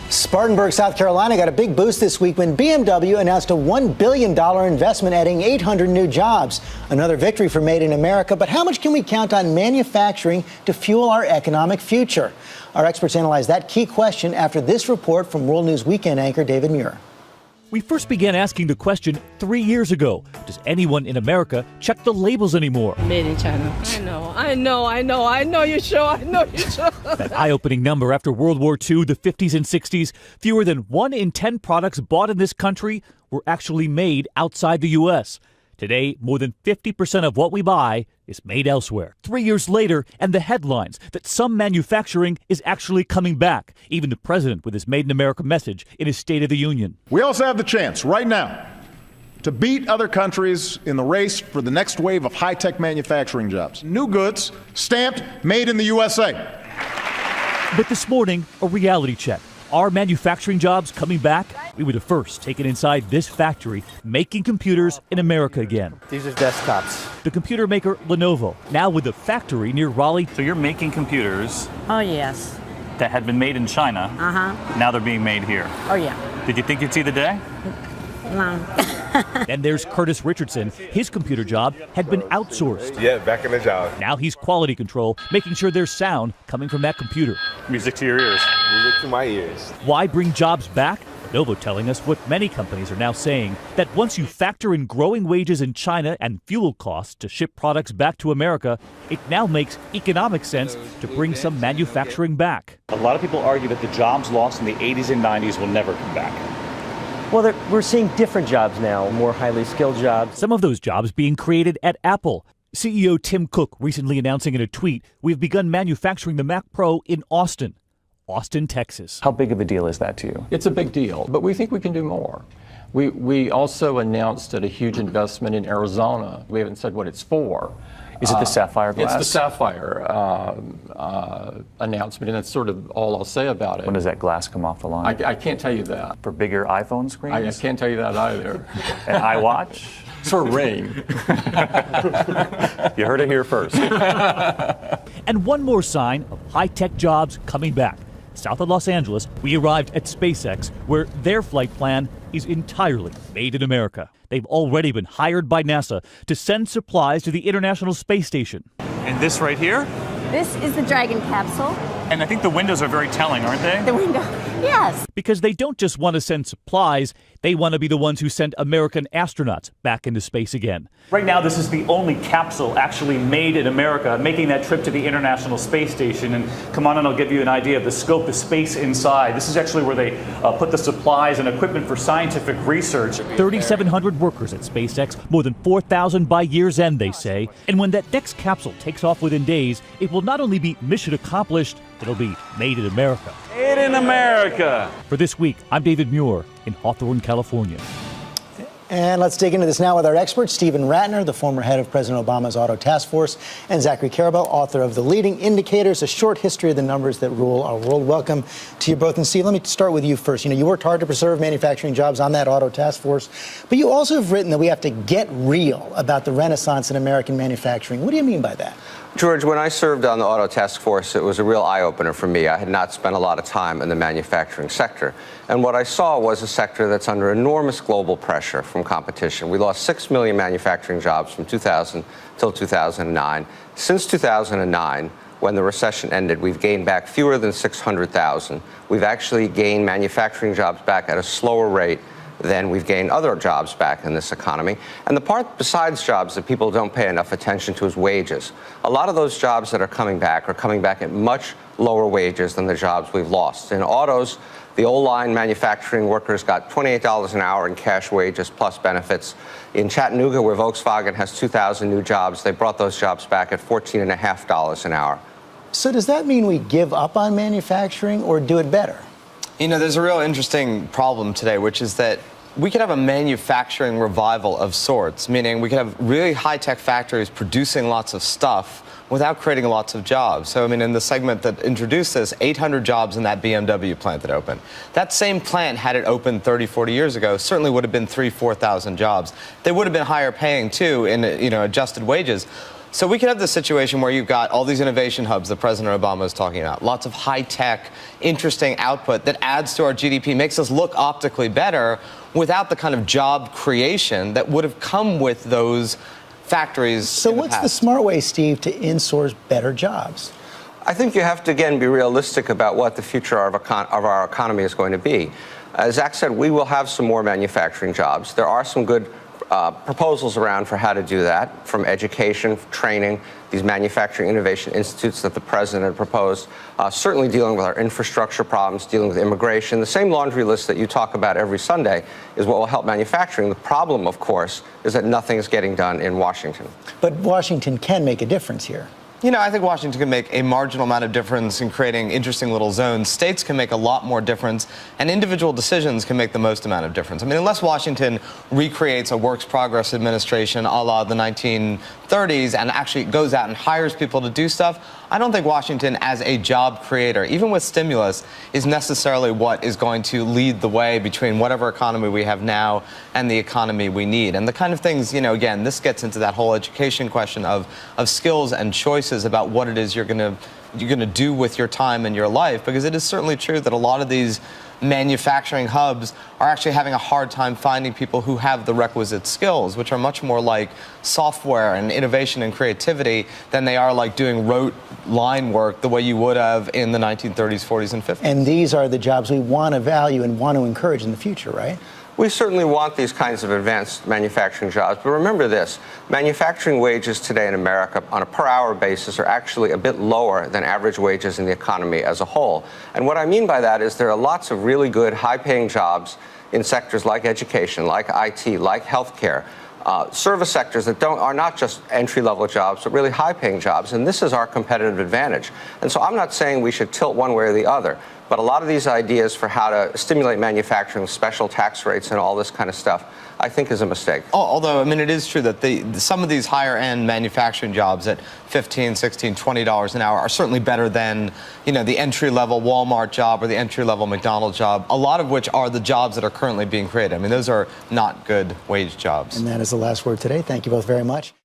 Spartanburg, South Carolina got a big boost this week when BMW announced a $1 billion investment adding 800 new jobs. Another victory for Made in America. But how much can we count on manufacturing to fuel our economic future? Our experts analyze that key question after this report from World News Weekend anchor David Muir. We first began asking the question 3 years ago. Does anyone in America check the labels anymore? Made in China. I know you're sure. That eye-opening number after World War II, the 50s and 60s, fewer than 1 in 10 products bought in this country were actually made outside the U.S. Today, more than 50% of what we buy is made elsewhere. 3 years later, and the headlines that some manufacturing is actually coming back. Even the president with his Made in America message in his State of the Union. We also have the chance right now to beat other countries in the race for the next wave of high-tech manufacturing jobs. New goods stamped Made in the USA. But this morning, a reality check. Are manufacturing jobs coming back? We were the first taken inside this factory making computers in America again. These are desktops. The computer maker Lenovo, now with a factory near Raleigh. So you're making computers Oh, yes. that had been made in China. Uh-huh. Now they're being made here. Oh, yeah. Did you think you'd see the day? No. Then there's Curtis Richardson. His computer job had been outsourced. Yeah, back in the job. Now he's quality control, making sure there's sound coming from that computer. Music to your ears. Music to my ears. Why bring jobs back? Lenovo telling us what many companies are now saying, that once you factor in growing wages in China and fuel costs to ship products back to America, it now makes economic sense to bring some manufacturing back. A lot of people argue that the jobs lost in the 80s and 90s will never come back. Well, we're seeing different jobs now, more highly skilled jobs. Some of those jobs being created at Apple. CEO Tim Cook recently announcing in a tweet, we've begun manufacturing the Mac Pro in Austin, Texas. How big of a deal is that to you? It's a big deal, but we think we can do more. We also announced a huge investment in Arizona. We haven't said what it's for. Is it the sapphire glass? It's the sapphire announcement, and that's sort of all I'll say about it. When does that glass come off the line? I can't tell you that. For bigger iPhone screens? I can't tell you that either. An iWatch? For Ring. You heard it here first. And one more sign of high-tech jobs coming back. South of Los Angeles, we arrived at SpaceX, where their flight plan is entirely made in America. They've already been hired by NASA to send supplies to the International Space Station. And this right here? This is the Dragon capsule. And I think the windows are very telling, aren't they? The window. Yes. Because they don't just want to send supplies, they want to be the ones who send American astronauts back into space again. Right now, this is the only capsule actually made in America, making that trip to the International Space Station. And come on, and I'll give you an idea of the scope of space inside. This is actually where they put the supplies and equipment for scientific research. 3,700 workers at SpaceX, more than 4,000 by year's end, they say. And when that next capsule takes off within days, it will not only be mission accomplished, it'll be made in America. Made in America. For this week, I'm David Muir in Hawthorne, California. And let's dig into this now with our experts, Stephen Rattner, the former head of President Obama's Auto Task Force, and Zachary Karabel, author of The Leading Indicators, a short history of the numbers that rule our world. Welcome to you both. And Steve, let me start with you first. You worked hard to preserve manufacturing jobs on that Auto Task Force, but you also have written that we have to get real about the renaissance in American manufacturing. What do you mean by that? George, when I served on the Auto Task Force, it was a real eye-opener for me. I had not spent a lot of time in the manufacturing sector. And what I saw was a sector that's under enormous global pressure from competition. We lost 6 million manufacturing jobs from 2000 till 2009. Since 2009, when the recession ended, we've gained back fewer than 600,000. We've actually gained manufacturing jobs back at a slower rate than we've gained other jobs back in this economy. And the part besides jobs that people don't pay enough attention to is wages. A lot of those jobs that are coming back at much lower wages than the jobs we've lost. In autos, the old line manufacturing workers got $28 an hour in cash wages plus benefits. In Chattanooga, where Volkswagen has 2,000 new jobs, they brought those jobs back at $14.50 an hour. So does that mean we give up on manufacturing or do it better? There's a real interesting problem today, which is that we could have a manufacturing revival of sorts, meaning we could have really high-tech factories producing lots of stuff without creating lots of jobs. So, in the segment that introduced this, 800 jobs in that BMW plant that opened. That same plant, had it opened 30, 40 years ago, certainly would have been 3,000, 4,000 jobs. They would have been higher paying, too, in adjusted wages. So we could have this situation where you've got all these innovation hubs that President Obama is talking about, lots of high-tech, interesting output that adds to our GDP, makes us look optically better without the kind of job creation that would have come with those factories. So what's the smart way, Steve, to insource better jobs? I think you have to, again, be realistic about what the future of our economy is going to be. As Zach said, we will have some more manufacturing jobs. There are some good proposals around for how to do that, from education, training, these manufacturing innovation institutes that the president had proposed, certainly dealing with our infrastructure problems, dealing with immigration. The same laundry list that you talk about every Sunday is what will help manufacturing. The problem, of course, is that nothing is getting done in Washington. But Washington can make a difference here. You know, I think Washington can make a marginal amount of difference in creating interesting little zones. States can make a lot more difference, and individual decisions can make the most amount of difference. I mean, unless Washington recreates a works progress administration a la the 1930s and actually goes out and hires people to do stuff, I don't think Washington as a job creator, even with stimulus, is necessarily what is going to lead the way between whatever economy we have now and the economy we need. And the kind of things, you know, again, this gets into that whole education question of skills and choices about what it is you're going to do with your time and your life, because it is certainly true that a lot of these manufacturing hubs are actually having a hard time finding people who have the requisite skills, which are much more like software and innovation and creativity than they are like doing rote line work the way you would have in the 1930s, 40s, and 50s. And these are the jobs we want to value and want to encourage in the future, right? We certainly want these kinds of advanced manufacturing jobs, but remember this, manufacturing wages today in America on a per-hour basis are actually a bit lower than average wages in the economy as a whole. And what I mean by that is there are lots of really good, high-paying jobs in sectors like education, like IT, like healthcare, service sectors that are not just entry-level jobs, but really high-paying jobs, and this is our competitive advantage. And so I'm not saying we should tilt one way or the other, but a lot of these ideas for how to stimulate manufacturing, special tax rates and all this kind of stuff, I think is a mistake. Although, I mean, it is true that some of these higher-end manufacturing jobs at $15, $16, $20 an hour are certainly better than, you know, the entry-level Walmart job or the entry-level McDonald's job, a lot of which are the jobs that are currently being created. I mean, those are not good wage jobs. And that is the last word today. Thank you both very much.